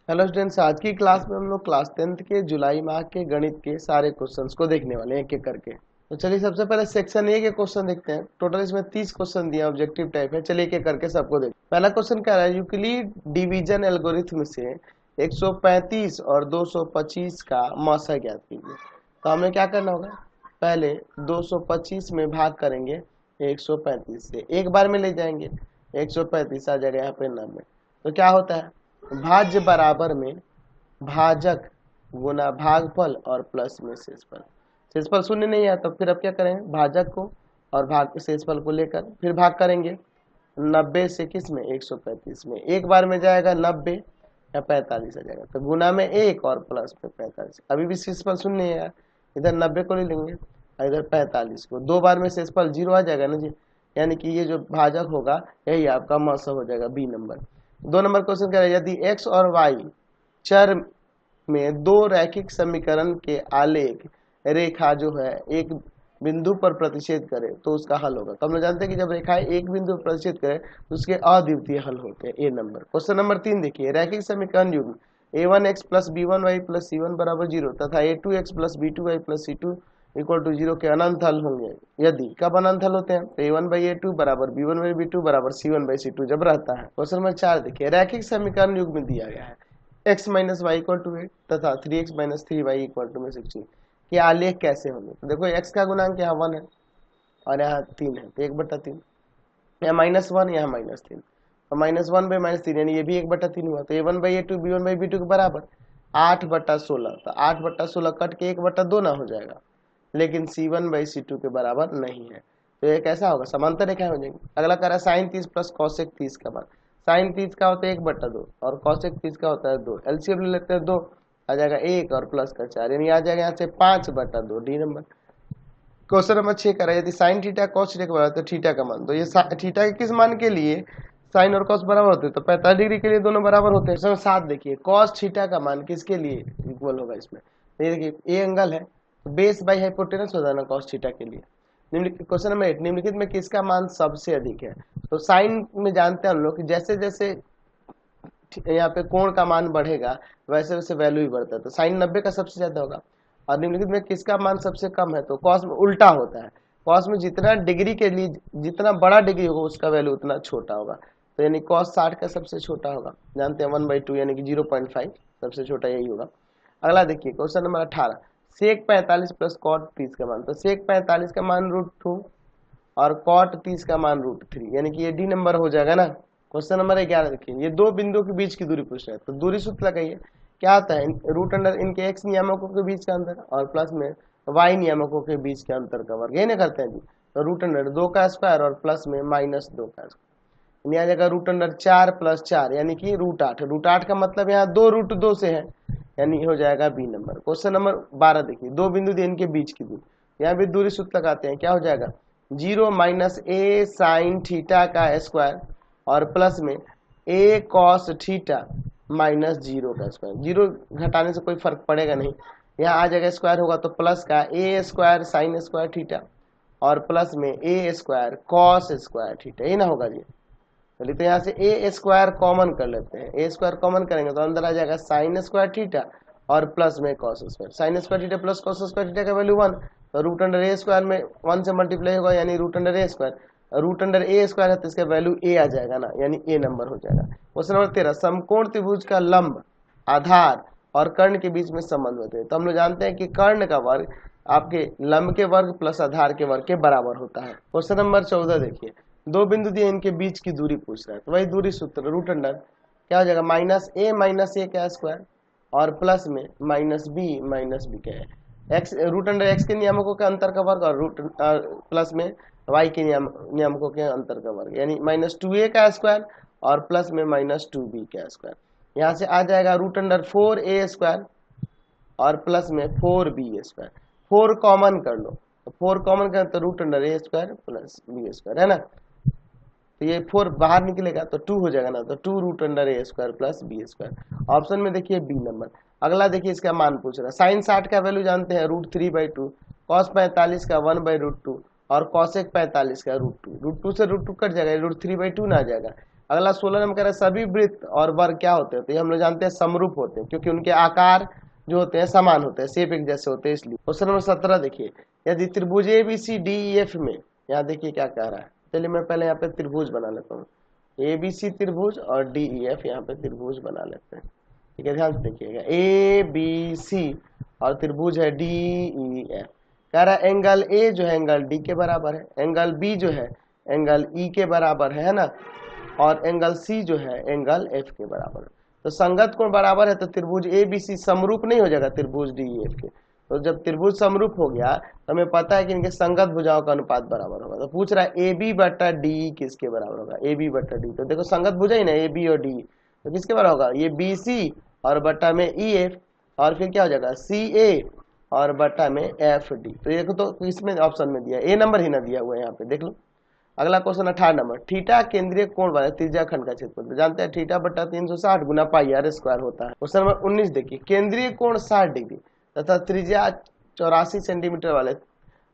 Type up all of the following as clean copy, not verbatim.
Hello students, आज की class में हम लोग क्लास 10th के जुलाई माह के गणित के सारे क्वेश्चंस को देखने वाले हैं एक एक करके। तो चलिए सबसे पहले सेक्शन ए के क्वेश्चन देखते हैं। टोटल इसमें 30 क्वेश्चन दिए, ऑब्जेक्टिव टाइप है। चलिए एक एक करके सबको देखते हैं। पहला क्वेश्चन क्या है, यूक्लिड डिवीजन एल्गोरिथम से 135 और 225 का मौसा ज्ञात कीजिए। तो हमें क्या करना होगा, पहले 225 में भाग करेंगे 135 से, एक बार में ले जाएंगे 135 आ जाएगा यहाँ पे 90। तो क्या होता है, भाज्य बराबर में भाजक गुना भागफल और प्लस में शेषफल। शेषफल शून्य नहीं है तो फिर अब क्या करें, भाजक को और भाग शेषफल को लेकर फिर भाग करेंगे 90 से, किस में 135 में। एक बार में जाएगा 90 या 45 आ जाएगा, तो गुना में एक और प्लस में 45। अभी भी शेषफल शून्य है यार, इधर 90 को ले लेंगे और इधर 45 को। दो बार में शेषफल 0 आ जाएगा ना जी, यानी कि ये जो भाजक होगा यही आपका मौसा हो जाएगा, बी नंबर। 2 नंबर क्वेश्चन कह रहे हैं, यदि एक्स और वाई चर में दो रैखिक समीकरण के आलेख रेखा जो है एक बिंदु पर प्रतिच्छेद करे तो उसका हल होगा। तो हम लोग जानते हैं कि जब रेखाएं एक बिंदु पर प्रतिच्छेद करे तो उसके अद्वितीय हल होते हैं। ए नंबर। क्वेश्चन नंबर 3 देखिए, रैखिक समीकरण युग्म a1x plus b1y plus c1 बराबर 0 तथा a2x plus b2y plus c2 equal to 0 के अनंत हल होंगे। यदि कब अनंत हल होते हैं, तो a1/a2 बराबर b1/b2 बराबर c1/c2 जब रहता है। क्वेश्चन नंबर 4 देखिए, रैखिक समीकरण युग्म में दिया गया है x minus Y equal to 8 तथा 3x minus 3y equal to में 16 के आलेख कैसे होंगे। तो देखो x का गुणांक यहाँ 1 है और यहाँ 3 है, तो 1/3। यहाँ -1, यहाँ -3, और -1/-3 यानी ये भी 1/3 हुआ। तो a1/a2 b1/b2 के बराबर 8/16। तो 8/16 कट के 1/2 ना हो जाएगा, लेकिन c1/c2 के बराबर नहीं है। तो ये कैसा होगा, समांतर रेखा हो जाएगी। अगला कह रहा है साइन 30 प्लस कॉसेक 30 का मान। साइन 30 का होता है 1/2 और कॉसेक 30 का होता है 2। एलसीएम ले लेते हैं, 2 आ जाएगा 1 और प्लस का 4, यानी आ जाएगा यहाँ से 5/2, डी नंबर। क्वेश्चन नंबर 6 कर रहा है, यदि साइन थीटा कॉस थीटा के बराबर तो थीटा का मान। तो ये थीटा के किस मान के लिए साइन और कॉस बराबर होते हैं, तो 45 डिग्री के लिए दोनों बराबर होते हैं। समय 7 देखिए, कॉस थीटा का मान किसके लिए इक्वल होगा इसमें। तो ये देखिए ए एंगल है, तो बेस बाई हाइपोटेनस हो जाना कॉस थीटा के लिए। निम्नलिखित क्वेश्चन नंबर 8, निम्नलिखित में किसका मान सबसे अधिक है। तो साइन में जानते हैं हम लोग कि जैसे जैसे यहाँ पे कोण का मान बढ़ेगा वैसे वैसे वैल्यू ही बढ़ता है। तो साइन 90 का सबसे ज्यादा होगा। और निम्नलिखित में किसका मान सबसे कम है, तो कॉस में उल्टा होता है। कॉस में जितना डिग्री के लिए जितना बड़ा डिग्री होगा उसका वैल्यू उतना छोटा होगा। तो यानी कॉस 60 का सबसे छोटा होगा, जानते हैं 1/2 यानी कि 0.5 सबसे छोटा यही होगा। अगला देखिए क्वेश्चन नंबर 18, सेक 45 प्लस कॉट 30 का मान। तो सेक 45 का मान √2 और कॉट 30 का मान √3, यानी कि ये डी नंबर हो जाएगा ना। क्वेश्चन नंबर 11 देखिए, ये दो बिंदुओं के बीच की दूरी पूछ रहा है, तो दूरी सूत्र लगाइए। क्या आता है, रूट अंडर इनके एक्स नियामकों के बीच का अंतर और प्लस में वाई नियामकों के बीच के अंतर का वर्ग, ये ना करते हैं जी। तो रूट अंडर 2 का स्क्वायर और प्लस में -2 का स्क्वायर, यानी आ जाएगा रूट अंडर 4 + 4 यानी कि √8। √8 का मतलब यहाँ 2√2 से है, यानी हो जाएगा बी नंबर। क्वेश्चन नंबर 12 देखिए, दो बिंदु दिए इनके बीच की दूरी, यहाँ भी दूरी सूत्र लगाते हैं। क्या हो जाएगा, 0 - a साइन थीटा का स्क्वायर और प्लस में a कॉस थीटा -0 का स्क्वायर। 0 घटाने से कोई फर्क पड़ेगा नहीं, यहाँ आ जाएगा स्क्वायर होगा तो प्लस का a square sine square theta और प्लस में a square cos square theta, ये ना होगा जी। चलिए तो यहाँ से ए स्क्वायर कॉमन कर लेते हैं। ए स्क्वायर कॉमन करेंगे तो अंदर आ जाएगा साइन स्क्वायर थीटा और प्लस में cos square. Sine square theta plus cos square theta का वैल्यू 1, तो रूट अंडर ए स्क्वायर में 1 से मल्टीप्लाई होगा यानी रूट अंडर ए स्क्वायर। रूट अंडर ए स्क्वायर है तो इसका वैल्यू ए आ जाएगा ना, यानी ए नंबर हो जाएगा। क्वेश्चन नंबर 13, समकोण त्रिभुज का लंब आधार और कर्ण के बीच में संबंध होते हैं। तो हम लोग जानते हैं कि कर्ण का वर्ग आपके लंब के वर्ग प्लस आधार के वर्ग के बराबर होता है। क्वेश्चन नंबर 14 देखिए, दो बिंदु दिए इनके बीच की दूरी पूछ रहा है, तो वही दूरी सूत्र रूट अंडर क्या हो जाएगा, -a का स्क्वायर और प्लस में -b का एक्स, रूट अंडर एक्स के नियामकों के अंतर का वर्ग और रूट प्लस में वाई के नियामकों के अंतर का वर्ग, यानी -2a का स्क्वायर और प्लस में -2b का स्क्वायर। यहाँ से आ जाएगा रूट अंडर 4a स्क्वायर और प्लस में 4b स्क्वायर। 4 कॉमन कर लो, तो 4 कॉमन करें तो root under a square plus b square है ना। तो ये 4 बाहर निकलेगा तो 2 हो जाएगा ना, तो 2 root under a square plus b square. Option में देखिए बी नंबर। अगला देखिए इसका मान पूछ रहा है, साइन 60 का वैल्यू जानते हैं √3/2, कॉस 45 का 1/√2 और कॉसेक 45 का √2। √2 से √2 कट जाएगा, √3/2 ना आ जाएगा। अगला 16 नंबर कह रहा है सभी वृत्त और वर्ग क्या होते हैं, तो ये हम लोग जानते हैं समरूप होते हैं, क्योंकि उनके आकार जो होते हैं समान होते हैं, शेप एक जैसे होते हैं इसलिए। क्वेश्चन नंबर 17 देखिए, यदि त्रिभुज A B C D E F में, यहाँ देखिए क्या कह रहा है, चलिए मैं पहले यहाँ पे त्रिभुज बना लेता हूँ, ए बी सी त्रिभुज और डी ई एफ यहाँ पे त्रिभुज बना लेते हैं। ठीक है, ध्यान से देखिएगा, ए बी सी और त्रिभुज है डी ई एफ। कह रहा है एंगल ए जो है एंगल डी के बराबर है, एंगल बी जो है एंगल ई के बराबर है ना, और एंगल सी जो है एंगल एफ के बराबर है। तो संगत कोण बराबर है, तो त्रिभुज ए बी सी समरूप नहीं हो जाएगा त्रिभुज डी ई एफ के। तो जब त्रिभुज समरूप हो गया तो हमें पता है कि इनके संगत भुजाओं का अनुपात बराबर होगा। तो पूछ रहा है ए बी बटा डी किसके बराबर होगा, ए बी बटा डी, तो देखो संगत भुजा ही ना ए बी और डी, तो किसके बराबर होगा, ये बी सी और बटा में ई एफ, और फिर क्या हो जाएगा सी ए और बटा में एफ डी। तो देखो तो इसमें ऑप्शन में दिया ए नंबर ही ना दिया हुआ है यहाँ पे, देख लो। अगला क्वेश्चन 18 नंबर, थीटा केंद्रीय कोण वाला त्रिज्या खंड का क्षेत्रफल, तो जानते हैं थीटा बटा 360 गुना पाई आर स्क्वायर होता है। क्वेश्चन नंबर 19 देखिए, केंद्रीय कोण 60 डिग्री तथा त्रिज्या 84 सेंटीमीटर वाले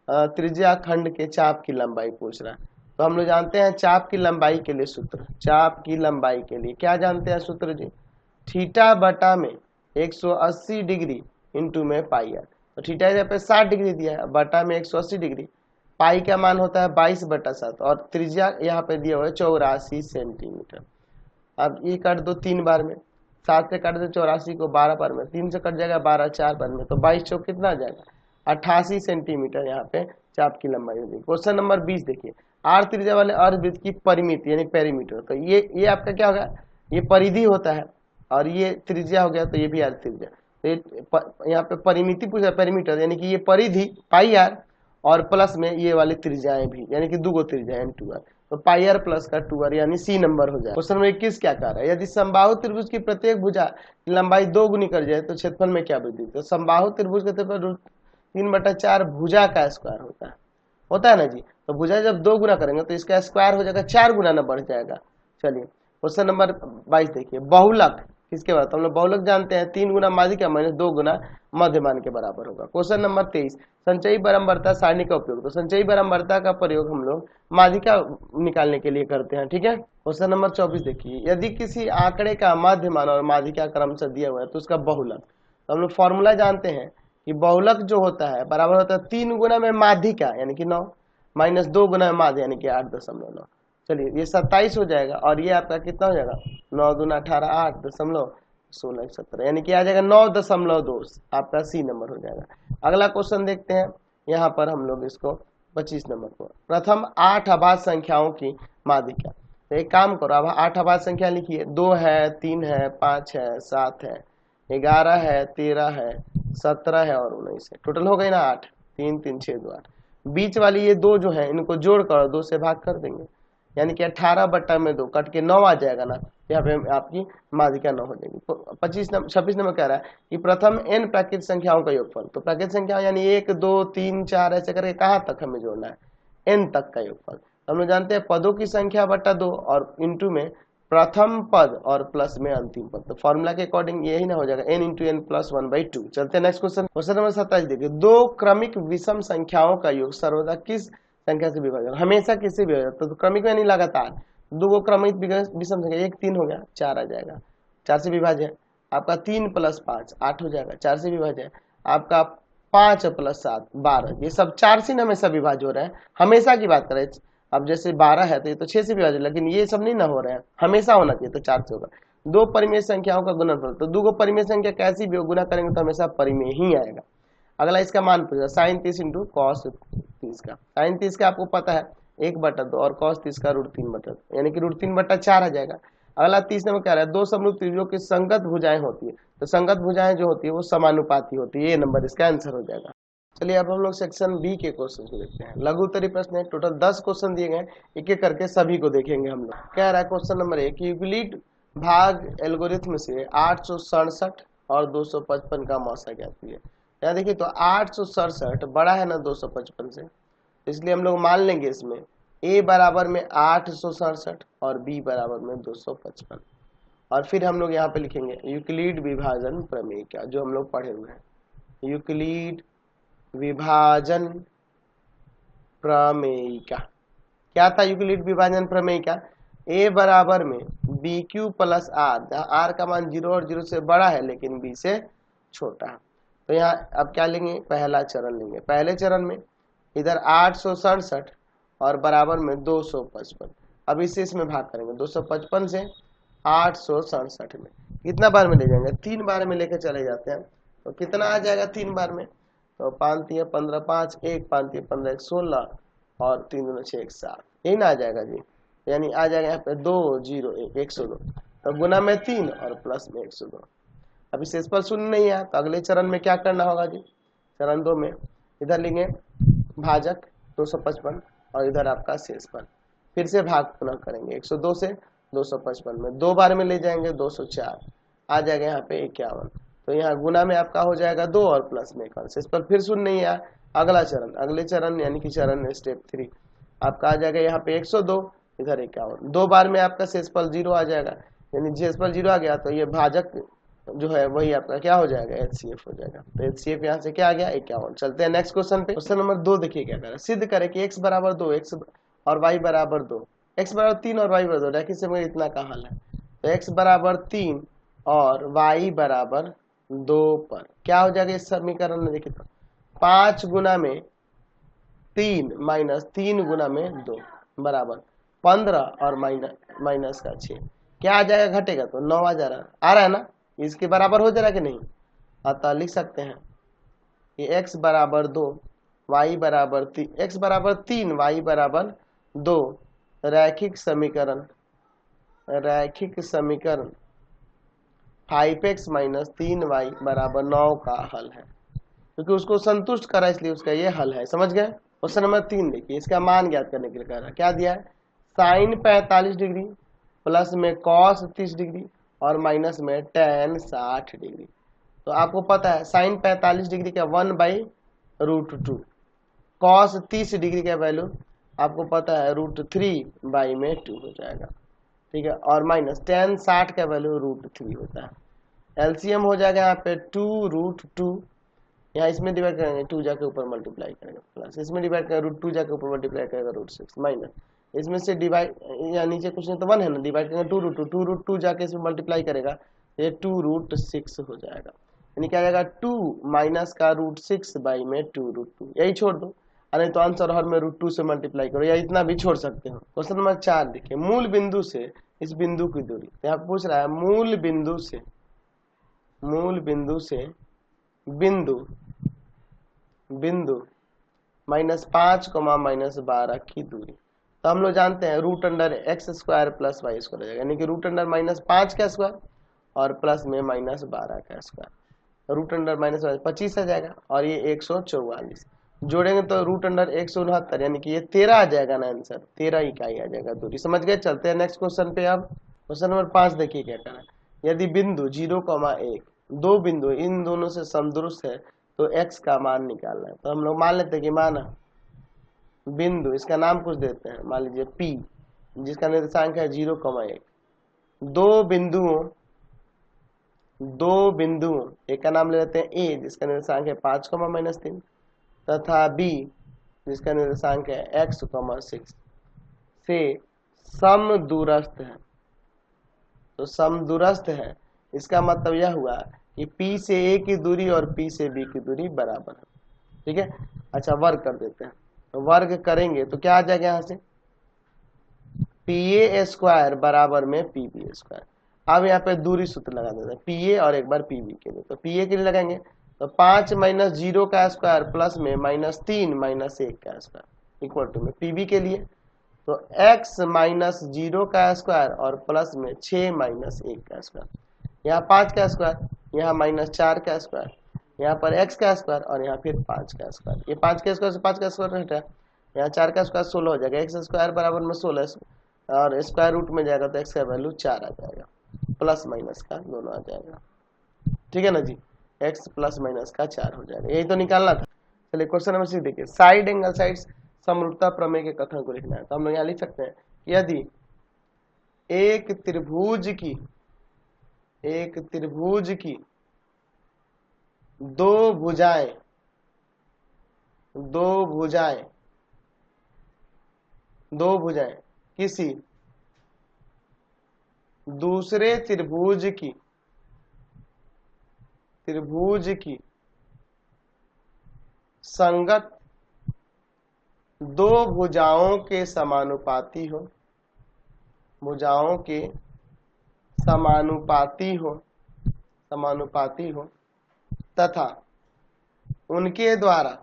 त्रिज्या खंड के चाप की लंबाई पूछ रहा है। तो हम लोग जानते हैं चाप की लंबाई के लिए सूत्र, चाप की लंबाई के लिए क्या जानते हैं सूत्र जी, थीटा बटा में 180 डिग्री इंटू में पाई आर। तो थीटा यहाँ पे 60 डिग्री दिया है, बटा में 180 डिग्री, पाई का मान होता है 22/7 और त्रिज्या यहाँ पे दिया हुआ है 84 सेंटीमीटर। अब ये काट दो 3 बार में, 7 से काट दो 84 को 12 बार में, 3 से कट जाएगा 12, 4 बार में, तो 22 चौक कितना आ जाएगा 88 सेंटीमीटर यहाँ पे चाप की लंबाई होगी। क्वेश्चन नंबर 20 देखिए, आर त्रिज्या वाले अर्धवृत्त की परिमिति यानी पेरीमीटर, तो ये आपका क्या होगा, ये परिधि होता है और ये त्रिज्या हो गया, तो ये भी आर त्रिज्या। तो ये यहाँ पे परिमिति पूछा पेरीमीटर, यानी कि ये परिधि पाई आर और प्लस में ये वाली त्रिज्याएं भी, यानी कि दो त्रिज्याएं 2r, तो पाई आर प्लस का 2r यानी सी नंबर हो जाए। क्वेश्चन नंबर 21 क्या कह रहा है, यदि समबाहु त्रिभुज की प्रत्येक भुजा की लंबाई 2 गुनी कर जाए तो क्षेत्रफल में क्या वृद्धि, तो समबाहु त्रिभुज के क्षेत्रफल 3/4 भुजा का स्क्वायर होता है ना जी। तो भुजा जब 2 गुना करेंगे तो इसका स्क्वायर हो जाएगा 4 गुना ना बढ़ जाएगा। चलिए क्वेश्चन नंबर 22 देखिए, बहुलक किसके बराबर, हम लोग बहुलक जानते हैं 3 गुना माध्यिका माइनस 2 गुना मध्यमान के बराबर होगा। क्वेश्चन नंबर 23, संचयी बारंबारता सारणी का उपयोग, तो संचयी बारंबारता का प्रयोग हम लोग माध्यिका निकालने के लिए करते हैं। ठीक है, क्वेश्चन नंबर 24 देखिए, यदि किसी आंकड़े का मध्यमान और माध्यिका क्रम से दिया हुआ है तो उसका बहुलक, तो हम लोग फॉर्मूला जानते हैं कि बहुलक जो होता है बराबर होता है 3 गुना में माध्यिका यानी कि 9 माइनस 2 गुना में माध्य यानी कि 8.9। चलिए ये 27 हो जाएगा और ये आपका कितना हो जाएगा 9 दूना 18, 8.16 17, यानी कि आ जाएगा 9.2, आपका सी नंबर हो जाएगा। अगला क्वेश्चन देखते हैं, यहाँ पर हम लोग इसको 25 नंबर को, प्रथम 8 अभाज्य संख्याओं की माध्यिका, तो एक काम करो, अब 8 अभाज्य संख्या लिखिए, 2 है, 3 है, 5 है, 7 है, 11 है, 13 है, 17 है और 19 है, टोटल हो गई ना 8, 3 3 6 2 8। बीच वाली ये 2 जो है इनको जोड़ कर 2 से भाग कर देंगे, यानी कि 18/2 कट के 9 आ जाएगा ना, यहाँ पे आपकी माध्यिका 9 हो जाएगी। 26 नंबर कह रहा है कि प्रथम n प्राकृत संख्याओं का योगफल, तो प्राकृत संख्या यानी 1 2 3 4 ऐसे करके कहाँ तक हमें जोड़ना है, n तक का योगफल। हम लोग जानते हैं पदों की संख्या बटा 2 और इंटू में प्रथम पद और प्लस में अंतिम पद, तो फॉर्मूला के अकॉर्डिंग यही ना हो जाएगा n इंटू एन प्लस 1/2। चलते हैं नेक्स्ट क्वेश्चन, क्वेश्चन नंबर 27 देखिए, 2 क्रमिक विषम संख्याओं का योग सर्वदा किस संख्या से विभाजन, हमेशा किससे विभाजन, तो क्रमिक में नहीं लगातार, 2 क्रमिक विषम संख्या, 1 3 हो गया 4 आ जाएगा, 4 से विभाज्य आपका 3 + 5 8 हो जाएगा, 4 से विभाज्य आपका 5 + 7 12, ये सब 4 से हमेशा विभाज्य हो रहा है, हमेशा की बात करें। अब जैसे 12 है तो ये तो 6 से विभाज्य, लेकिन ये सब नहीं ना हो रहा है, हमेशा होना चाहिए, तो 4 से होगा। 2 परिमेय संख्याओं का गुणनफल, तो 2 परिमेय संख्या कैसी भी हो गुना करेंगे तो हमेशा परिमेय ही आएगा। अगला इसका मान पूछा sin 30 इंटू कॉस 30 का, sin 30 का आपको पता है 1/2 और cos 30 का √3/2 यानी कि √3/4 आ जाएगा। अगला 30 नंबर क्या रहा है, 2 समरूप त्रिभुजों की संगत भुजाएं होती है, तो संगत भुजाएं जो होती है वो समानुपाती होती है, ये नंबर इसका आंसर हो जाएगा। चलिए अब हम लोग सेक्शन बी के क्वेश्चन को देखते हैं, लघु उत्तरीय प्रश्न है, टोटल 10 क्वेश्चन दिए गए, एक एक करके सभी को देखेंगे हम लोग। क्या रहा है क्वेश्चन नंबर 1, यूक्लिड भाग एल्गोरिथम से 867 और 255 का मौसा ज्ञात कीजिए। यहाँ देखिए तो 867 बड़ा है ना 255 से, इसलिए हम लोग मान लेंगे इसमें a बराबर में 867 और b बराबर में 255, और फिर हम लोग यहाँ पे लिखेंगे यूक्लिड विभाजन प्रमेय का, जो हम लोग पढ़े हुए हैं, यूक्लिड विभाजन प्रमेय का क्या था, यूक्लिड विभाजन प्रमेय का ए बराबर में बी क्यू प्लस आर, जहाँ आर का मान 0 और 0 से बड़ा है लेकिन बी से छोटा है। तो यहाँ अब क्या लेंगे, पहला चरण लेंगे। पहले चरण में इधर 867 और बराबर में 255। अब इसे इसमें भाग करेंगे, 255 से 867 में कितना बार में ले जाएंगे, 3 बार में लेकर चले जाते हैं। तो कितना आ जाएगा 3 बार में, तो 5 3 15, 5 1 5 3 15 1 16 और 3 2 6 1 7, यही ना आ जाएगा जी। यानी आ जाएगा यहाँ पे 2 0 1 102। तो गुना में 3 और प्लस में 102। अभी शेषफल शून्य नहीं है, तो अगले चरण में क्या करना होगा जी, चरण 2 में इधर लेंगे भाजक 255 और इधर आपका शेषफल, फिर से भाग पुनः करेंगे 102 से 255 में 2 बार में ले जाएंगे 204, आ जाएगा यहाँ पे 51। तो यहाँ गुना में आपका हो जाएगा 2 और प्लस में 1, शेषफल फिर शून्य नहीं है। अगला चरण, अगले चरण यानी कि चरण स्टेप 3 आपका आ जाएगा यहाँ पे 102, इधर 51, 2 बार में आपका शेषफल 0 आ जाएगा। यानी शेषफल 0 आ गया तो ये भाजक जो है वही आपका क्या हो जाएगा, एचसीएफ हो जाएगा। तो एचसीएफ यहाँ से क्या आ गया, 51। चलते हैं नेक्स्ट क्वेश्चन पे। क्वेश्चन नंबर 2 देखिए क्या करें, सिद्ध करें कि x बराबर 2 x और y बराबर 2, x बराबर 3 और y बराबर 2, रैखिक समीकरण इतना का हल है। तो x बराबर 3 और y बराबर 2 पर क्या हो जाएगा इस समीकरण में, देखिए तो 5 गुना में 3 माइनस 3 गुना में 2 बराबर 15 और माइनस का 6, क्या आ जाएगा, घटेगा तो 9 आ रहा है ना, इसके बराबर हो जा रहा है कि नहीं। अतः लिख सकते हैं कि x बराबर 2 y बराबर 3, x बराबर 3 y बराबर 2 रैखिक समीकरण 5x माइनस 3y बराबर 9 का हल है, क्योंकि उसको संतुष्ट करा इसलिए उसका ये हल है। समझ गए। क्वेश्चन नंबर 3 देखिए, इसका मान ज्ञात करने के लिए कह रहा है, क्या दिया है, साइन 45 डिग्री प्लस में कॉस 30 डिग्री और माइनस में टेन 60 डिग्री। तो आपको पता है साइन 45 डिग्री का 1/√2, कॉस 30 डिग्री का वैल्यू आपको पता है √3/2 हो जाएगा, ठीक है। और माइनस टेन 60 का वैल्यू √3 होता है। एलसीएम हो जाएगा यहाँ पे 2√2, यहाँ इसमें डिवाइड करेंगे 2 जाके ऊपर मल्टीप्लाई करेंगे, प्लस इसमें डिवाइड करेंगे √2 जाके ऊपर मल्टीप्लाई करेगा √6, माइनस इसमें से डिवाइड या नीचे कुछ नहीं तो 1 है ना, डिवाइड करेंगे 2√2 जाके इसमें मल्टीप्लाई करेगा, ये 2√6 हो जाएगा। यानी क्या आ जाएगा 2 माइनस का √6/2√2, यही छोड़ दो, नहीं तो आंसर हर में √2 से मल्टीप्लाई करो, या इतना भी छोड़ सकते हो। क्वेश्चन नंबर 4 देखिए, मूल बिंदु से इस बिंदु की दूरी, यहाँ पूछ रहा है मूल बिंदु से बिंदु -5, -12 की दूरी। तो हम लोग जानते हैं √x² + y² हो जाएगा, यानी कि √−5 का स्क्वायर और प्लस में -12 का स्क्वायर, √−25 आ जाएगा और ये 144 जोड़ेंगे तो √169, यानी कि ये 13 आ जाएगा ना, आंसर 13 इकाई आ जाएगा दूरी। समझ गए। चलते हैं नेक्स्ट क्वेश्चन पे। अब क्वेश्चन नंबर 5 देखिए क्या करना है, यदि बिंदु 0,1 दो बिंदु इन दोनों से समदुरुस्त है तो x का मान निकालना है। तो हम लोग मान लेते हैं कि माना बिंदु, इसका नाम कुछ देते हैं, मान लीजिए P, जिसका निर्देशांक है 0,1, दो बिंदुओं एक का नाम ले लेते हैं A, जिसका निर्देशांक है 5, तथा B, जिसका निर्देशांक है x, 6 से समदूरस्थ है। तो समदूरस्थ है, इसका मतलब यह हुआ कि P से A की दूरी और P से B की दूरी बराबर है, ठीक है। अच्छा, वर्ग कर देते हैं, तो वर्ग करेंगे तो क्या आ जाएगा, यहाँ से PA² बराबर में PB²। अब यहाँ पे दूरी सूत्र लगा देते हैं, PA और एक बार PB के लिए। तो PA के लिए लगाएंगे तो 5 - 0 का स्क्वायर प्लस में -3 - 1 का स्क्वायर इक्वल टू में PB के लिए तो x - 0 का स्क्वायर और प्लस में 6 - 1 का स्क्वायर, यहाँ 5 का स्क्वायर, यहाँ -4 का स्क्वायर, यहाँ पर x का स्क्वायर और यहाँ फिर 5 का स्क्वायर। ये 5 का स्क्वायर से 5 का स्क्वायर हटा, यहाँ 4 का स्क्वायर 16 हो जाएगा, x² बराबर में 16 और स्क्वायर रूट में जाएगा तो x का वैल्यू 4 आ जाएगा, प्लस माइनस का दोनों आ जाएगा, ठीक है ना जी। x प्लस माइनस का 4 हो जाएगा, यही तो निकालना था। चलिए क्वेश्चन नंबर 6 देखिए, साइड एंगल साइड्स समरूपता प्रमेय के कथन को लिखना है। तो हम लोग यहाँ लिख सकते हैं, यदि एक त्रिभुज की दो भुजाएं किसी दूसरे त्रिभुज की संगत दो भुजाओं के समानुपाती हो, भुजाओं के समानुपाती हो तथा उनके द्वारा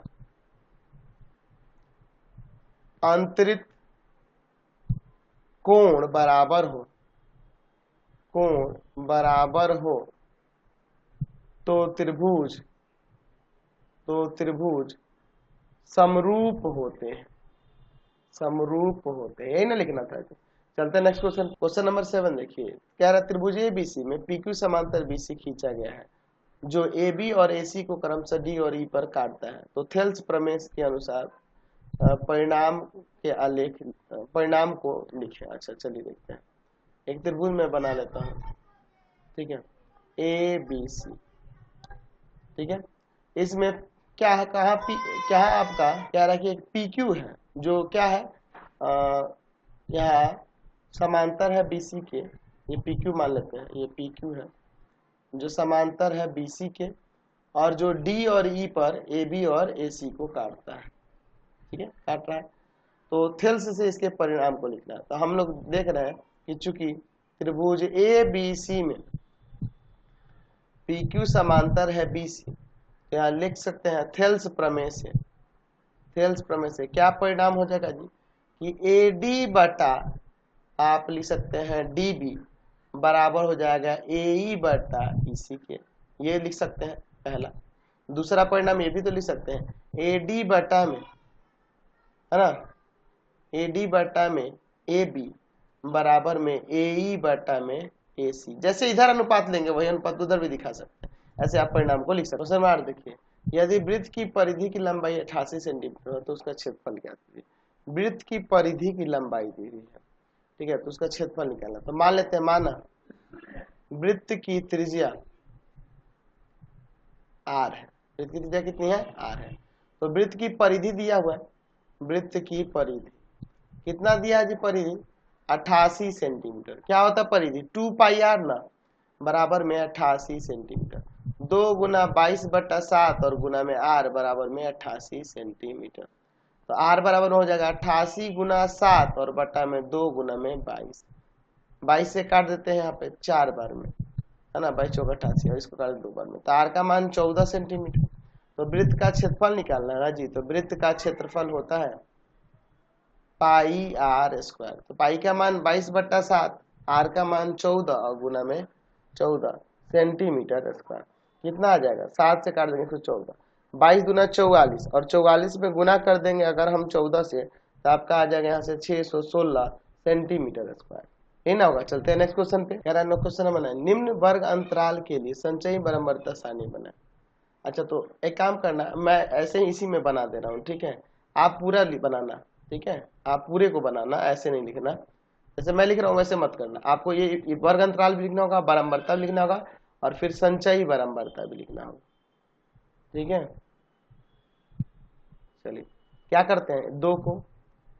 अंतरित कोण बराबर हो तो त्रिभुज समरूप होते हैं, यही ना लिखना था। चलते नेक्स्ट क्वेश्चन नंबर 7 देखिए। कह रहा त्रिभुज एबीसी में पीक्यू समांतर बीसी खींचा गया है जो AB और AC को क्रमशः D और E पर काटता है। तो थेल्स प्रमेय के अनुसार परिणाम को लिखे। अच्छा चलिए देखते हैं। एक त्रिभुज में बना लेता हूँ, ठीक है, ABC, ठीक है। इसमें क्या है, क्या है आपका, कह रहा है कि एक PQ है जो क्या है, यहाँ समांतर है BC के, ये PQ मान लेते हैं, ये PQ है जो समांतर है BC के और जो D और E पर AB और AC को काटता है, ठीक है, काट रहा है। तो थेल्स से इसके परिणाम को लिखना है। तो हम लोग देख रहे हैं कि चूंकि त्रिभुज ABC में PQ समांतर है BC, यहाँ लिख सकते हैं थेल्स प्रमेय से क्या परिणाम हो जाएगा जी कि AD बटा आप लिख सकते हैं DB बराबर हो जाएगा AE बटा EC के, ये लिख सकते हैं पहला। दूसरा परिणाम ये भी तो लिख सकते हैं AD बटा में, है ना, AD बटा में AB बराबर में AE बटा में AC। जैसे इधर अनुपात लेंगे वही अनुपात उधर भी दिखा सकते हैं, ऐसे आप परिणाम को लिख सकते हैं। क्वेश्चन नंबर 8 देखिए। यदि वृत्त की परिधि की लंबाई 88 सेंटीमीटर है तो उसका क्षेत्रफल क्या है। वृत्त की परिधि की लंबाई दी हुई है, ठीक है, तो उसका क्षेत्रफल निकालना। तो मान लेते हैं, माना वृत्त की त्रिज्या R है, वृत्त की त्रिज्या कितनी है, R है। तो वृत्त की परिधि दिया हुआ है, वृत्त की परिधि कितना दिया है जी, परिधि 88 सेंटीमीटर। क्या होता है परिधि, 2 पाई r ना, बराबर में 88 सेंटीमीटर। 2 गुना 22/7 और गुना में r बराबर में 88 सेंटीमीटर। तो r बराबर हो जाएगा 88 गुना 7 और बटा में 2 गुना में 22। 22 से काट देते हैं यहाँ पे 4 बार में, है ना, 22 चौका 88 और इसको काट 2 बार में, तो r का मान 14 सेंटीमीटर। तो वृत्त का क्षेत्रफल निकालना है जी। तो वृत्त का क्षेत्रफल होता है पाई r स्क्वायर। तो पाई का मान 22/7, r का मान 14 और गुना में 14 सेंटीमीटर स्क्वायर। कितना आ जाएगा, 7 से काट देंगे तो 14, 22 दूना 44 और 44 में गुना कर देंगे अगर हम 14 से, तो आपका आ जाएगा यहाँ से 616 सेंटीमीटर स्क्वायर, ये ना होगा। चलते हैं नेक्स्ट क्वेश्चन पे। कह रहा है क्वेश्चन नंबर 9, निम्न वर्ग अंतराल के लिए संचयी बराबरता सारणी बनाए। अच्छा तो एक काम करना, मैं ऐसे ही इसी में बना दे रहा हूँ, ठीक है, आप पूरा बनाना, ठीक है, आप पूरे को बनाना, ऐसे नहीं लिखना। जैसे मैं लिख रहा हूँ वैसे मत करना, आपको ये वर्ग अंतराल भी लिखना होगा, बारंबारता भी लिखना होगा और फिर संचयी बारंबारता भी लिखना होगा, ठीक है। चलिए क्या करते हैं, 2 को,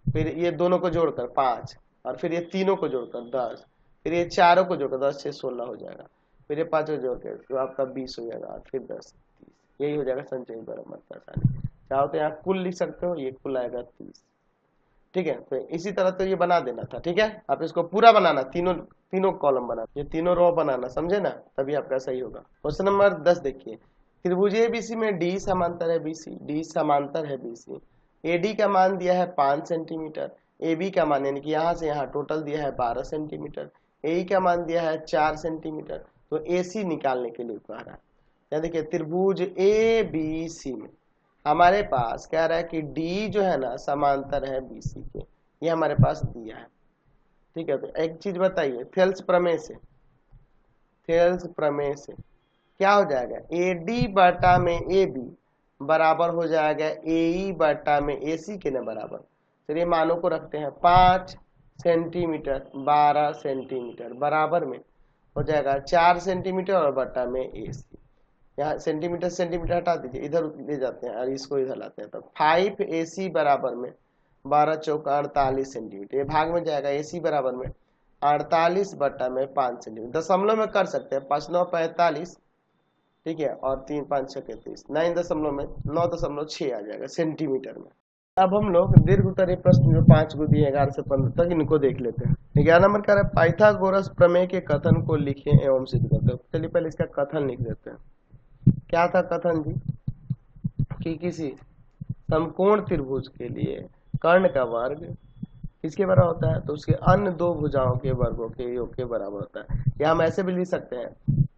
फिर ये दोनों को जोड़कर 5 और फिर ये तीनों को जोड़कर 10, फिर ये चारों को जोड़कर 10 से 16 हो जाएगा, फिर ये 5 को जोड़कर तो आपका 20 हो जाएगा और फिर 10 30, यही हो जाएगा संचयी बारंबारता सारणी। चाहो तो यहाँ कुल लिख सकते हो, ये कुल आएगा 30, ठीक है। तो इसी तरह तो ये बना देना था, ठीक है। आप इसको पूरा बनाना, तीनों कॉलम बनाना, ये तीनों रो बनाना, समझे ना, तभी आपका सही होगा। क्वेश्चन नंबर 10 देखिए। त्रिभुज एबीसी में डी समांतर है बीसी, डी समांतर है बीसी। एडी का मान दिया है 5 सेंटीमीटर, एबी का मान यानी कि यहाँ से यहाँ टोटल दिया है 12 सेंटीमीटर, एई का मान दिया है 4 सेंटीमीटर। तो एसी निकालने के लिए कह रहा है। यहाँ देखिए त्रिभुज ए बी सी में हमारे पास कह रहा है कि डी जो है ना समांतर है बीसी के, ये हमारे पास दिया है, ठीक है। तो एक चीज बताइए, थेल्स प्रमेय से क्या हो जाएगा, ए डी बटा में ए बी बराबर हो जाएगा ए बटा में ए सी के न बराबर। चलिए मानों को रखते हैं 5 सेंटीमीटर 12 सेंटीमीटर बराबर में हो जाएगा 4 सेंटीमीटर और बटा में ए सी। यहाँ सेंटीमीटर सेंटीमीटर हटा दीजिए, इधर ले जाते हैं और इसको इधर लाते हैं। तो 5 AC बराबर में 12 चौका 48 सेंटीमीटर, ये भाग में जाएगा AC बराबर में 48/5 सेंटीमीटर। दशमलव में कर सकते हैं, 5 9 45, ठीक है, और 3 5 6 33, 9.6 आ जाएगा सेंटीमीटर में। अब हम लोग दीर्घ उत्तरीय प्रश्न जो 5 को दिए 11 से 15 तक, इनको देख लेते हैं। 11 नंबर कह रहा है पाइथागोरस प्रमेय के कथन को लिखें एवं सिद्ध करते हैं। चलिए पहले इसका कथन लिख देते हैं। क्या था कथन जी? कि किसी समकोण त्रिभुज के लिए कर्ण का वर्ग किसके बराबर होता है? तो उसके अन्य दो भुजाओं के वर्गों के योग के बराबर होता है। या हम ऐसे भी लिख सकते हैं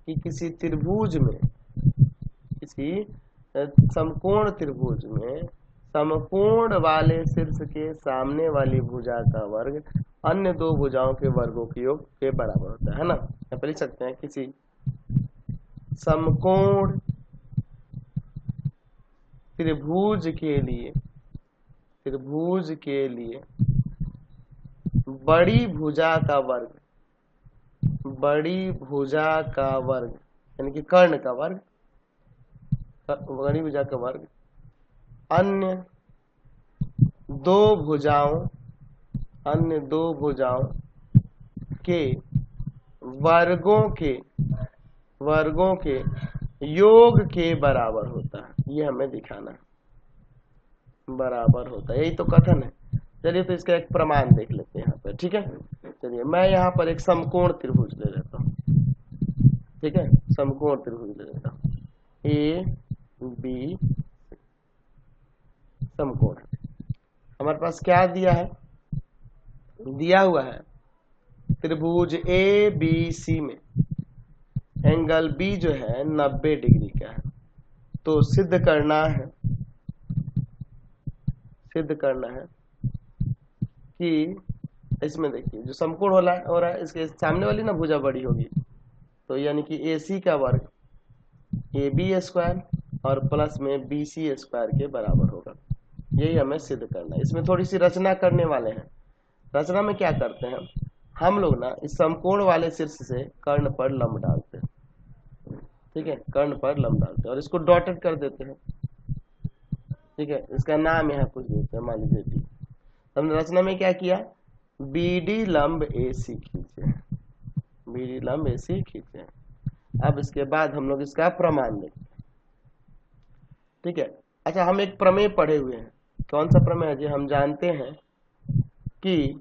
कि किसी त्रिभुज में, किसी समकोण त्रिभुज में समकोण वाले शीर्ष के सामने वाली भुजा का वर्ग अन्य दो भुजाओं के वर्गों के योग के बराबर होता है ना। यहाँ पर लिख सकते हैं किसी समकोण त्रिभुज के लिए बड़ी भुजा का वर्ग यानी कि कर्ण का वर्ग, बड़ी भुजा का वर्ग अन्य दो भुजाओं के वर्गों के योग के बराबर होता है। ये हमें दिखाना है, बराबर होता है, यही तो कथन है। चलिए तो इसका एक प्रमाण देख लेते हैं यहाँ पर, ठीक है। चलिए मैं यहाँ पर एक समकोण त्रिभुज ले लेता हूँ, ठीक है, समकोण त्रिभुज ले लेता हूँ, ए बी समकोण। हमारे पास क्या दिया है? दिया हुआ है त्रिभुज ए बी सी में एंगल बी जो है 90 डिग्री का है। तो सिद्ध करना है कि इसमें देखिए जो समकोण हो रहा है इसके सामने वाली ना भुजा बड़ी होगी, तो यानी कि AC का वर्ग AB स्क्वायर और प्लस में BC स्क्वायर के बराबर होगा। यही हमें सिद्ध करना है। इसमें थोड़ी सी रचना करने वाले हैं। रचना में क्या करते हैं हम लोग ना, इस समकोण वाले शीर्ष से कर्ण पर लंब डालते हैं, ठीक है, कर्ण पर लंब डालते हैं और इसको डॉटेड कर देते हैं, ठीक है। इसका नाम यहाँ कुछ देते हैं, मान लीजिए डी। हमने रचना में क्या किया? BD लंब AC खींचे। अब इसके बाद हम लोग इसका प्रमाण देखते हैं, ठीक है। अच्छा, हम एक प्रमेय पढ़े हुए हैं। कौन सा प्रमेय है जी? हम जानते हैं कि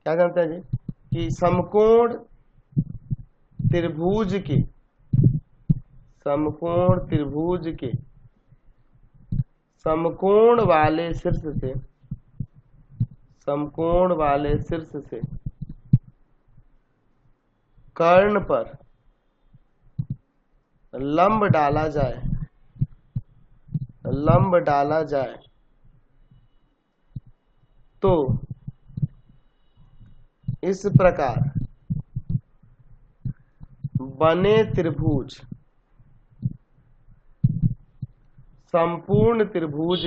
क्या जानते हैं जी? कि समकोण त्रिभुज के समकोण वाले शीर्ष से कर्ण पर लंब डाला जाए तो इस प्रकार बने त्रिभुज संपूर्ण त्रिभुज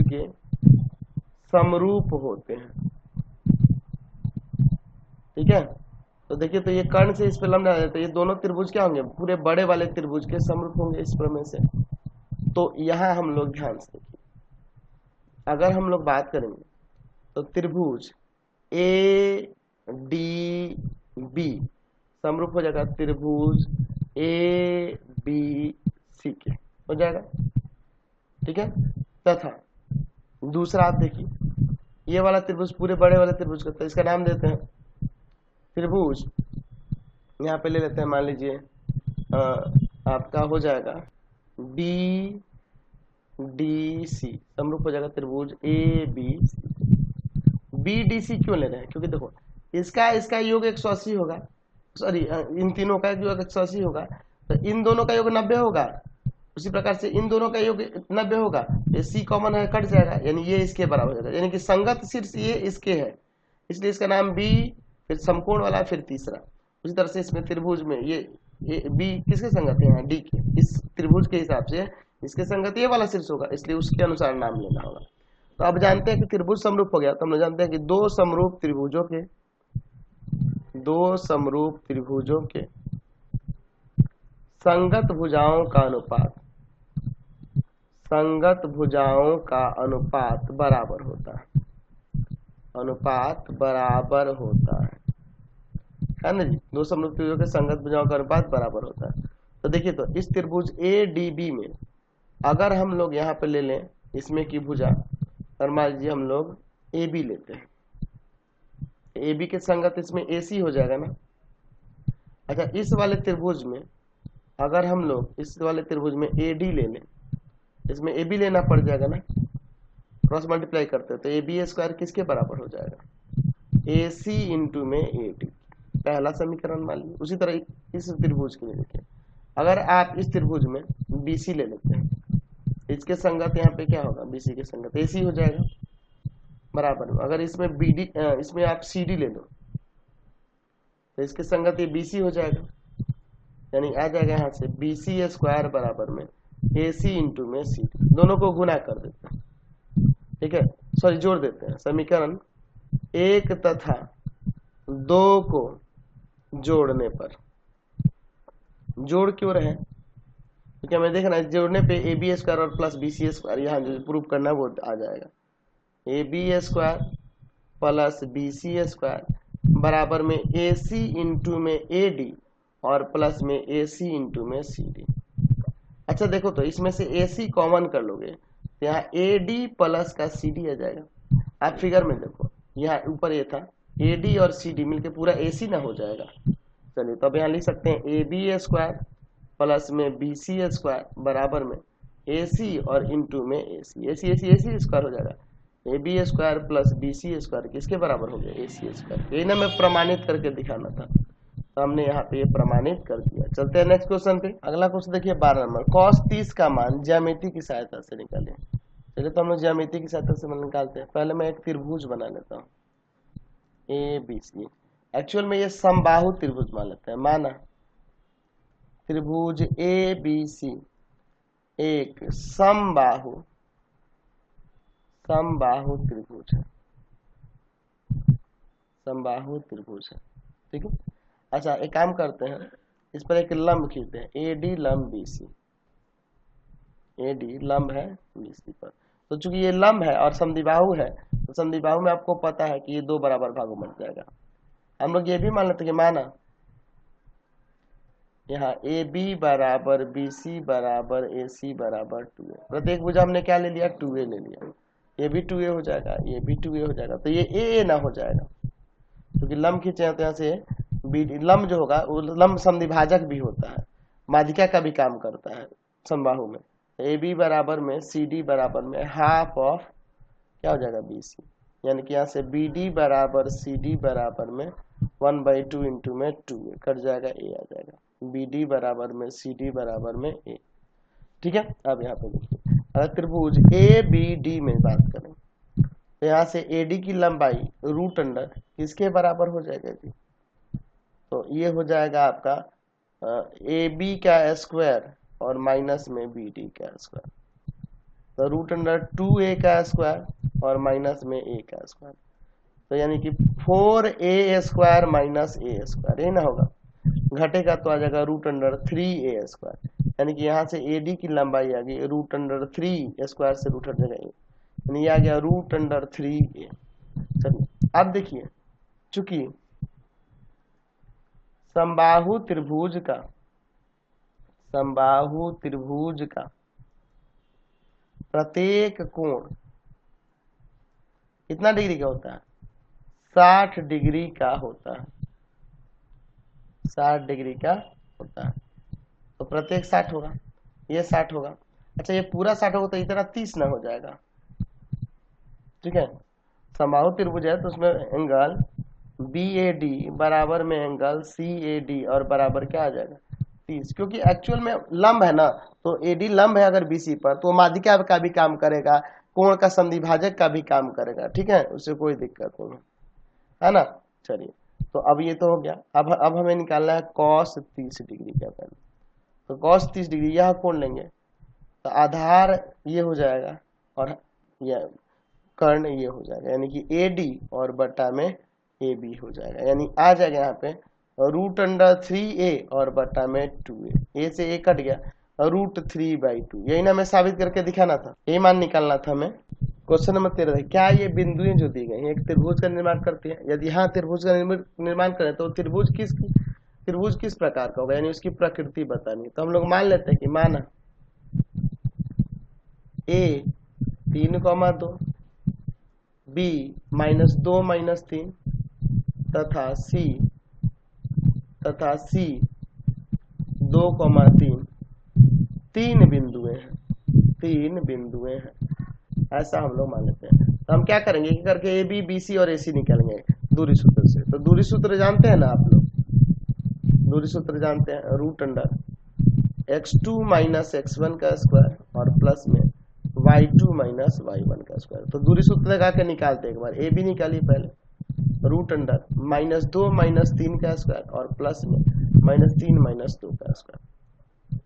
के समरूप होते हैं, ठीक है। तो देखिए, तो ये कर्ण से इस पे लंब डाला जाता है, ये दोनों त्रिभुज क्या होंगे? पूरे बड़े वाले त्रिभुज के समरूप होंगे इस प्रमेय से। तो यहाँ हम लोग ध्यान से देखिए, अगर हम लोग बात करेंगे तो त्रिभुज ADB समरूप हो जाएगा त्रिभुज ABC के, हो जाएगा, ठीक है। तथा दूसरा आप देखिए, ये वाला त्रिभुज पूरे बड़े वाले त्रिभुज का, तो इसका नाम देते हैं त्रिभुज, यहाँ पे ले लेते हैं, मान लीजिए आपका हो जाएगा BDC समरूप हो जाएगा त्रिभुज ABC। BDC क्यों ले रहे हैं? क्योंकि देखो इसका योग 180 होगा, सॉरी इन तीनों का योग 180 होगा, तो इन दोनों का योग 90 होगा। उसी प्रकार से इन दोनों का योग 90 होगा, ये C कॉमन है, कट जाएगा, यानी ये इसके बराबर हो जाएगा, यानी कि संगत शीर्ष ये इसके है, इसलिए इसका नाम B, फिर समकोण वाला, फिर तीसरा। उसी तरह से इसमें त्रिभुज में ये B किसके संगत है? यहाँ D के। इस त्रिभुज के हिसाब से इसके संगत ये वाला शीर्ष होगा, इसलिए उसके अनुसार नाम लेना होगा। तो अब जानते हैं कि त्रिभुज समरूप हो गया, तो हम लोग जानते हैं कि दो समरूप त्रिभुजों के संगत भुजाओं का अनुपात बराबर होता है। अनुपात बराबर होता है ना जी। दो समरूप त्रिभुजों के संगत भुजाओं का अनुपात बराबर होता है। तो देखिए, तो इस त्रिभुज ADB में अगर हम लोग यहाँ पे ले लें इसमें की भुजा, और मान लीजिए हम लोग AB लेते हैं, AB के संगत इसमें AC हो जाएगा ना। अच्छा, इस वाले त्रिभुज में अगर हम लोग इस वाले त्रिभुज में AD ले लें, इसमें AB लेना पड़ जाएगा ना, क्रॉस मल्टीप्लाई करते हैं तो AB स्क्वायर किसके बराबर हो जाएगा, AC इंटू में AD, पहला समीकरण मान लीजिए। उसी तरह इस त्रिभुज के लिए देखिए, अगर आप इस त्रिभुज में BC ले लेते हैं, इसके संगत यहाँ पे क्या होगा, BC के संगत AC हो जाएगा बराबर में। अगर इसमें BD इसमें आप CD ले लो तो इसके संगत ये BC हो जाएगा, यानी आ जाएगा यहाँ से BC स्क्वायर बराबर में AC इंटू में CD, दोनों को गुना कर देते हैं, ठीक है, सॉरी जोड़ देते हैं। समीकरण 1 तथा 2 को जोड़ने पर, जोड़ क्यों रहे, क्योंकि हमें देखना है जोड़ने पे AB स्क्वायर और प्लस BC स्क्वायर, यहाँ जो प्रूव करना है वो आ जाएगा, AB square plus BC square बराबर में AC इंटू में AD और प्लस में AC इंटू में CD। अच्छा देखो, तो इसमें से AC कॉमन कर लोगे तो यहाँ AD प्लस का CD आ जाएगा। आप फिगर में देखो, यहाँ ऊपर ये था AD और CD मिलके पूरा AC ना हो जाएगा। चलिए, तो अब यहाँ लिख सकते हैं AB स्क्वायर प्लस में BC स्क्वायर बराबर में AC और इंटू में AC स्क्वायर हो जाएगा। AB square plus BC square किसके बराबर हो गया, AC स्क्वायर। यही ना मैं प्रमाणित करके दिखाना था, तो हमने यहाँ पे ये प्रमाणित कर दिया। चलते हैं नेक्स्ट क्वेश्चन पे। अगला क्वेश्चन देखिए 12 नंबर, cos 30 का मान ज्यामिति की सहायता से निकालें। चलिए, तो हम लोग ज्यामिति की सहायता से निकालते हैं। पहले मैं एक त्रिभुज बना लेता हूँ ABC, एक्चुअल में ये समबाहु त्रिभुज मान लेते हैं। माना त्रिभुज ABC एक समबाहु त्रिभुज है, समबाहु त्रिभुज है, ठीक है। अच्छा, एक काम करते हैं, इस पर एक लंब खींचते हैं, AD लंब BC, AD लंब है BC पर। तो चूंकि ये लंब है और समद्विबाहु है, तो समद्विबाहु में आपको पता है कि ये दो बराबर भागों में बंट जाएगा। हम लोग ये भी मान लेते हैं कि माना यहाँ AB बराबर BC बराबर AC बराबर 2A, प्रत्येक भुजा हमने क्या ले लिया, 2A ले लिया। ये भी 2A हो जाएगा, ये भी 2A हो जाएगा, तो ये AA ना हो जाएगा, क्योंकि लंब खींचे हैं तो यहाँ से लंब जो होगा वो लंब समद्विभाजक भी होता है, माध्यिका का भी काम करता है समबाहु में। AB बराबर में CD बराबर में हाफ ऑफ क्या हो जाएगा, BC, यानी कि यहाँ से BD बराबर CD बराबर में 1/2 इंटू में 2A कट जाएगा, A आ जाएगा। BD बराबर में CD बराबर में A, ठीक है। अब यहाँ पे देखिए, अगर त्रिभुज ABD में बात करें तो यहाँ से AD की लंबाई रूट अंडर किसके बराबर हो जाएगा जी, तो ये हो जाएगा आपका AB का स्क्वायर और माइनस में BD का स्क्वायर, तो रूट अंडर 2A का स्क्वायर और माइनस में A का स्क्वायर, तो यानी कि 4A square minus A square, ये ना होगा, घटेगा तो आ जाएगा रूट अंडर 3A स्क्वायर, यानी कि यहाँ से AD की लंबाई आ गई रूट अंडर 3 स्क्वायर से रूट हट जाएगा, यानी आ गया रूट अंडर 3A। चलिए, अब देखिए, चूंकि समबाहु त्रिभुज का प्रत्येक कोण कितना डिग्री का होता है, 60 डिग्री का होता है, 60 डिग्री का होता है, तो प्रत्येक 60 होगा, ये 60 होगा। अच्छा, ये पूरा 60 होगा तो इतना 30 ना हो जाएगा, ठीक है। समबाहु त्रिभुज है तो उसमें एंगल BAD बराबर में एंगल CAD और बराबर क्या आ जाएगा, 30, क्योंकि एक्चुअल में लंब है ना, तो AD लंब है अगर BC पर तो माध्यिका का भी काम करेगा, कोण का समद्विभाजक का भी काम करेगा, ठीक है, उससे कोई दिक्कत नहीं है ना। चलिए, तो अब ये तो हो गया। अब हमें निकालना है cos 30 डिग्री का वैल्यू, तो cos 30 डिग्री यह कोण लेंगे तो आधार ये हो जाएगा और यह कर्ण ये हो जाएगा, यानी कि AD और बटा में AB हो जाएगा, यानी आ जाएगा यहाँ पे रूट अंडर 3A और बटा में 2A, A से A कट गया, रूट 3/2, यही ना मैं साबित करके दिखाना था, यही मान निकालना था हमें क्वेश्चन नंबर 13 है, क्या ये बिंदुएं जो दी गई हैं एक त्रिभुज का निर्माण करती हैं? यदि हाँ त्रिभुज का निर्माण करें तो त्रिभुज किस प्रकार का होगा, यानी उसकी प्रकृति बतानी। तो हम लोग मान लेते हैं कि माना ए 3,2, बी -2 -3 तथा सी 2,3 तीन बिंदुएं हैं, ऐसा हम लोग मान लेते हैं। तो हम क्या करेंगे कि करके ए बी बी सी और ए सी निकालेंगे दूरी सूत्र से। तो दूरी सूत्र जानते हैं ना आप लोग, दूरी सूत्र जानते हैं, √अंडर x2 - x1 का स्क्वायर और प्लस में y2 - y1 का स्क्वायर। तो दूरी सूत्र लगा के निकालते हैं। एक बार ए बी निकालिए पहले, √अंडर -2 - 3 का स्क्वायर और प्लस में -3 - 2 का स्क्वायर।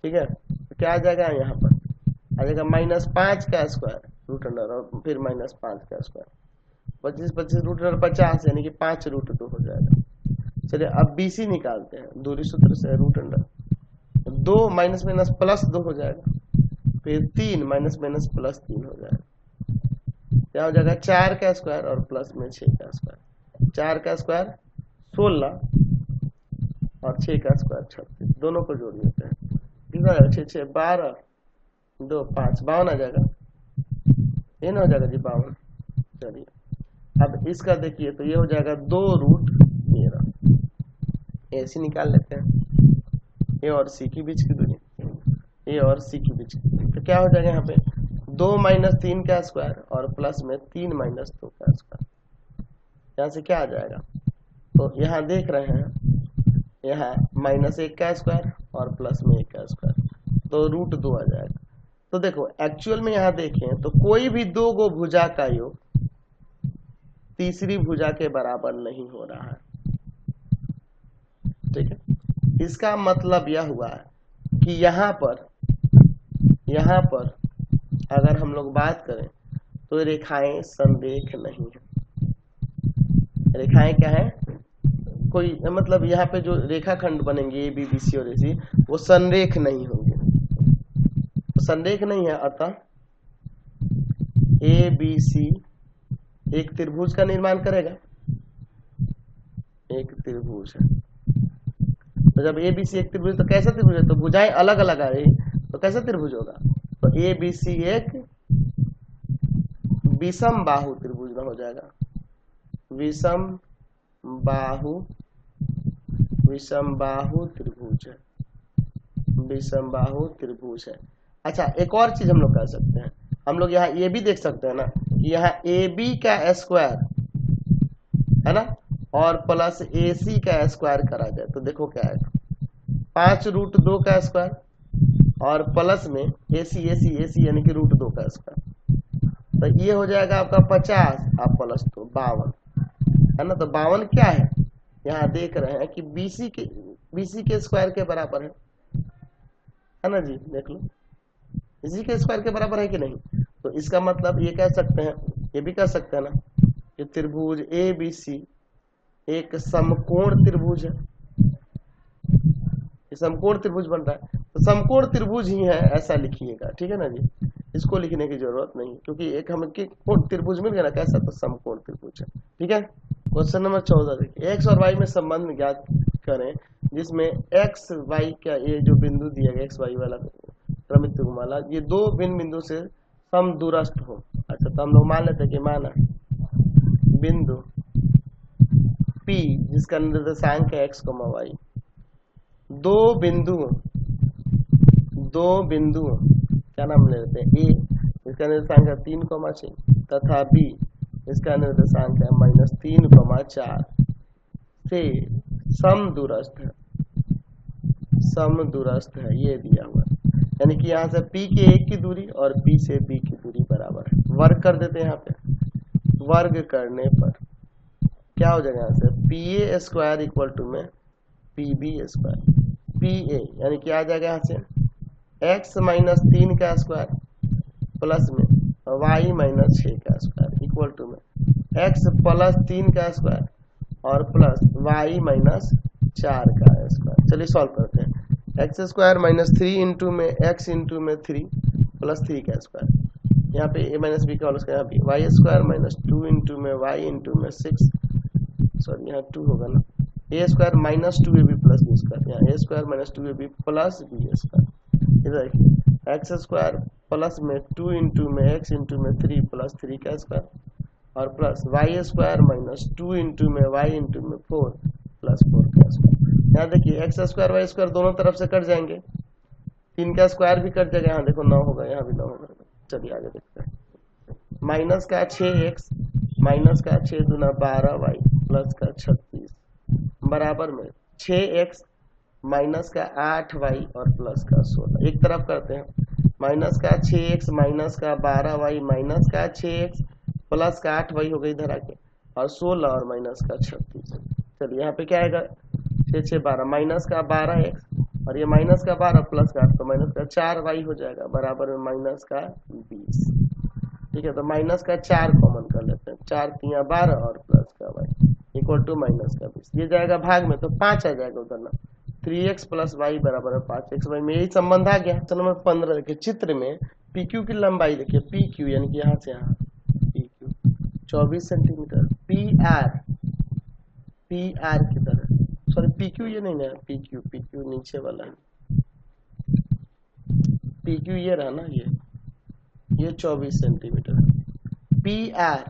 ठीक है, तो क्या आ जाएगा यहाँ पर, आ जाएगा -5 का स्क्वायर √अंडर और फिर -5 का स्क्वायर, 25 √अंडर 50, यानी कि 5√2 हो जाएगा। चलिए अब BC निकालते हैं दूरी सूत्र से, √अंडर 2 -+2 हो जाएगा, फिर 3 -+3 हो जाएगा, क्या हो जाएगा 4 का स्क्वायर और प्लस में 6 का स्क्वायर। 4 का स्क्वायर 16 और 6 का स्क्वायर 36, दोनों को जोड़ देते हैं, 6 6 12 2 5 52 आ जाएगा, ये ना हो जाएगा जी 52। चलिए अब इसका देखिए, तो ये हो जाएगा 2√13। ऐसे निकाल लेते हैं ए और सी की बीच की दूरी, ए और सी की बीच की दूरी। तो क्या हो जाएगा यहाँ पे 2 - 3 का स्क्वायर और प्लस में 3 - 2 का स्क्वायर। यहाँ से क्या आ जाएगा, तो यहाँ देख रहे हैं, यहाँ -1 का स्क्वायर और प्लस में 1 का स्क्वायर, तो √2 आ जाएगा। तो देखो एक्चुअल में यहाँ देखें तो कोई भी दो गो भुजा का योग तीसरी भुजा के बराबर नहीं हो रहा है। ठीक है, इसका मतलब यह हुआ है कि यहाँ पर अगर हम लोग बात करें तो रेखाएं संरेख नहीं है। रेखाएं क्या है, कोई मतलब यहाँ पे जो रेखाखंड बनेंगे ए बी बी सी और ए सी, वो संरेख नहीं होंगे। तो संरेख नहीं है, अतः ए बी सी एक त्रिभुज का निर्माण करेगा, एक त्रिभुज है। तो जब ए बी सी एक त्रिभुज, तो कैसा त्रिभुज है, तो भुजाएं अलग अलग आ रही, तो कैसा त्रिभुज होगा, तो ए बी सी एक विषम बाहु त्रिभुज में हो जाएगा। विषम बाहु त्रिभुज है। अच्छा एक और चीज हम लोग कर सकते हैं, हम लोग यहाँ ये भी देख सकते हैं ना कि यहाँ ए बी का स्क्वायर है ना और प्लस ए सी का स्क्वायर करा जाए तो देखो क्या है, 5√2 का स्क्वायर और प्लस में ए सी यानी कि √2 का स्क्वायर, तो ये हो जाएगा आपका 50 और प्लस 2 52 है ना। तो 52 क्या है, यहाँ देख रहे हैं कि BC के स्क्वायर के बराबर है ना जी, देख लो BC के स्क्वायर के बराबर है कि नहीं। तो इसका मतलब ये कह सकते हैं, ये भी कह सकते हैं ना कि त्रिभुज ABC एक समकोण त्रिभुज है, समकोण त्रिभुज बन रहा है, तो समकोण त्रिभुज ही है ऐसा लिखिएगा। ठीक है ना जी, इसको लिखने की जरूरत नहीं, क्योंकि एक हमें त्रिभुज मिल गया ना, कैसा, तो समकोण त्रिभुज है। ठीक है, क्वेश्चन नंबर 14 देखिए, एक्स और वाई में संबंध ज्ञात करें जिसमें एक्स वाई का ये जो बिंदु दिया गया एक्स वाई वाला क्रमिक त्रिकोणमाला, ये दो भिन्न बिंदु से समदूरस्थ हो। अच्छा तो हम लोग मान लेते हैं कि माना बिंदु P जिसका निर्देशांक है x, y, दो बिंदु क्या नाम ले लेते हैं, A इसका निर्देशांक है 3,6 तथा B इसका निर्देशांक है -3,4 से समदूरस्थ है, ये दिया हुआ है। यानी कि यहाँ से P के एक की दूरी और B से B की दूरी बराबर है। वर्ग कर देते हैं, यहाँ पे वर्ग करने पर क्या हो जाएगा, यहाँ से PA स्क्वायर इक्वल टू में PB स्क्वायर, PA यानी कि आ जाएगा यहाँ से x -3 का स्क्वायर प्लस में y -6 का स्क्वायर इक्वल टू में x +3 का स्क्वायर और प्लस y -4 का स्क्वायर। चलिए सॉल्व करते हैं, x² -3 इंटू में x इंटू में 3 + 3 का स्क्वायर, यहाँ पे a माइनस बी का होल स्क्वायर, यहाँ पे वाई स्क्वायर माइनस 2 इंटू में वाई इंटू में 6, सॉरी यहाँ 2 होगा ना, A square minus 2ab plus B square, यहाँ A square minus 2ab plus B square. इधर देखिए एक्स स्क्वायर प्लस में 2 इंटू में एक्स इंटू में 3 प्लस 3 का स्क्वायर, और plus Y square minus 2 into में वाई इंटू में 4 प्लस 4 का स्क्वायर। यहाँ देखिए एक्स स्क्वायर वाई स्क्वायर दोनों तरफ से कट जाएंगे, 3 का स्क्वायर भी कट जाएगा, यहाँ देखो 9 होगा, यहाँ भी 9 होगा। चलिए आगे देखते हैं। माइनस का 6x माइनस का 6 दूना 12y प्लस का 36 बराबर में 6x माइनस का 8y और प्लस का 16। एक तरफ करते हैं, माइनस का 6x माइनस का 12y माइनस का 6x प्लस का 8y हो गई इधर आके, और 16 और माइनस का 36। चलिए यहाँ पे क्या आएगा, 6 6 12 माइनस का 12x और ये माइनस का 12 प्लस का 8 तो माइनस का 4y हो जाएगा बराबर में माइनस का 20। ठीक है, तो माइनस का 4 कॉमन कर लेते हैं, 4 3 12 और प्लस का y इक्वल टू माइनस का 20। ये जाएगा भाग में तो 5 आ जाएगा उधर ना, 3x प्लस वाई बराबर है 5x वाई में यही संबंध आ गया। तो नंबर 15 देखिए, चित्र में PQ की लंबाई देखिए, PQ यानी कि यहाँ से यहाँ PQ 24 सेंटीमीटर, PR की तरह, सॉरी PQ ये नहीं है, PQ नीचे वाला है, PQ ये रहा ना, ये 24 सेंटीमीटर, PR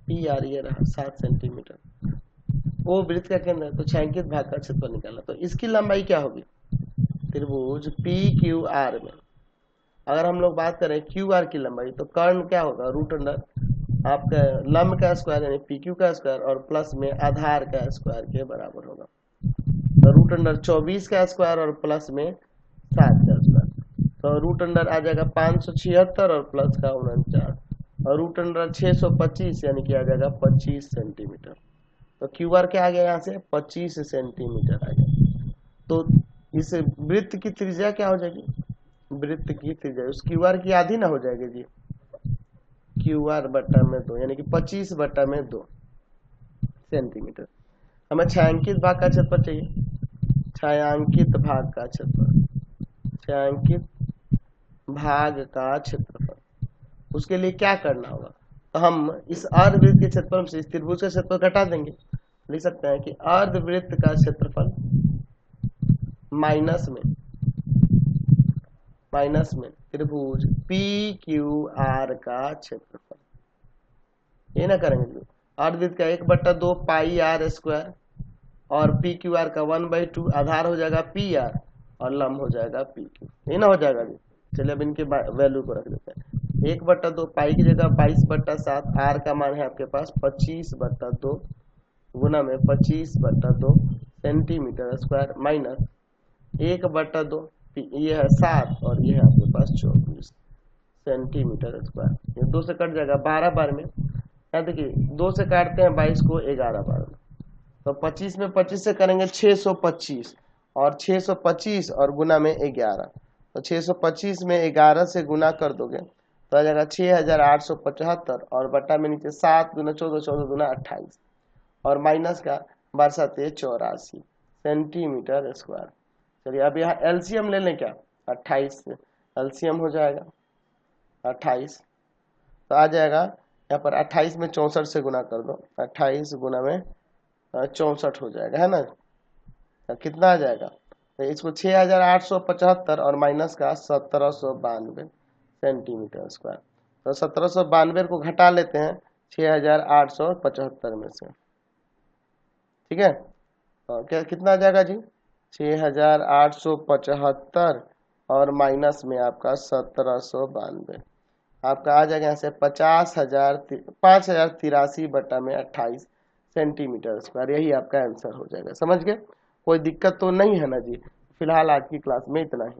ये रहा 7 सेंटीमीटर। वो वृत्त का केंद्र है तो छायांकित भाग का क्षेत्रफल निकालना, तो इसकी लंबाई क्या होगी, त्रिभुज PQR में अगर हम लोग बात करें QR की लंबाई, तो कर्ण क्या होगा, रूट अंडर आपका लंब का स्क्वायर यानी PQ का स्क्वायर और प्लस में आधार का स्क्वायर के बराबर होगा, तो रूट अंडर 24 का स्क्वायर और प्लस में 7 का स्क्वायर, तो रूट अंडर आ जाएगा 576 और प्लस का 49 और रूट अंडर 625 यानी कि आ जाएगा 25 सेंटीमीटर। तो QR क्या आ गया, यहाँ से 25 सेंटीमीटर आ गया। तो इस वृत्त की त्रिज्या क्या हो जाएगी, वृत्त की त्रिज्या उस QR की आधी ना हो जाएगी जी, QR बटा में 2 यानी कि 25 बटा में 2 सेंटीमीटर। हमें छायांकित भाग का क्षेत्रफल चाहिए, छायांकित भाग का क्षेत्रफल, छायांकित भाग का क्षेत्रफल, उसके लिए क्या करना होगा, तो हम इस अर्धवृत्त के क्षेत्रफल से इस त्रिभुज का क्षेत्रफल घटा देंगे, लिख सकते हैं कि अर्धवृत्त का क्षेत्रफल माइनस में त्रिभुज PQR का क्षेत्रफल, ये ना करेंगे, अर्धवृत्त का 1/2 पाई R स्क्वायर और PQR का 1/2 आधार हो जाएगा PR और लंब हो जाएगा PQ, ये ना हो जाएगा जी। चलिए अब इनके वैल्यू को रख देते हैं, 1/2 पाई की जगह 22/7, R का मान है आपके पास 25/2 गुना में 25/2 सेंटीमीटर स्क्वायर माइनस 1/2 ये है 7 और ये है आपके पास 24 सेंटीमीटर स्क्वायर, ये 2 से कट जाएगा 12 बार में, यहाँ देखिए 2 से काटते हैं 22 को 11 बार में, तो 25 में 25 से करेंगे 625 और 625 और गुना में 11, तो 625 में 11 से गुना कर दोगे तो आ जाएगा 6875 और बटा में नीचे 7 गुना 14 14 गुना 28 और माइनस का 12×7 = 84 सेंटीमीटर स्क्वायर। चलिए अब यहाँ एलसीएम ले लें क्या, 28 से एलसीएम हो जाएगा 28, तो आ जाएगा यहाँ पर 28 में 64 से गुना कर दो, 28 गुना में 64 हो जाएगा, है ना, तो कितना आ जाएगा, तो इसको 6875 और माइनस का 1792 सेंटीमीटर स्क्वायर, तो 1792 को घटा लेते हैं 6875 में से, ठीक है, तो क्या कितना आ जाएगा जी, 6875 और माइनस में आपका 1792, आपका आ जाएगा यहाँ से 5083 सेंटीमीटर स्क्वायर, यही आपका आंसर हो जाएगा। समझ गए, कोई दिक्कत तो नहीं है ना जी, फिलहाल आज की क्लास में इतना ही।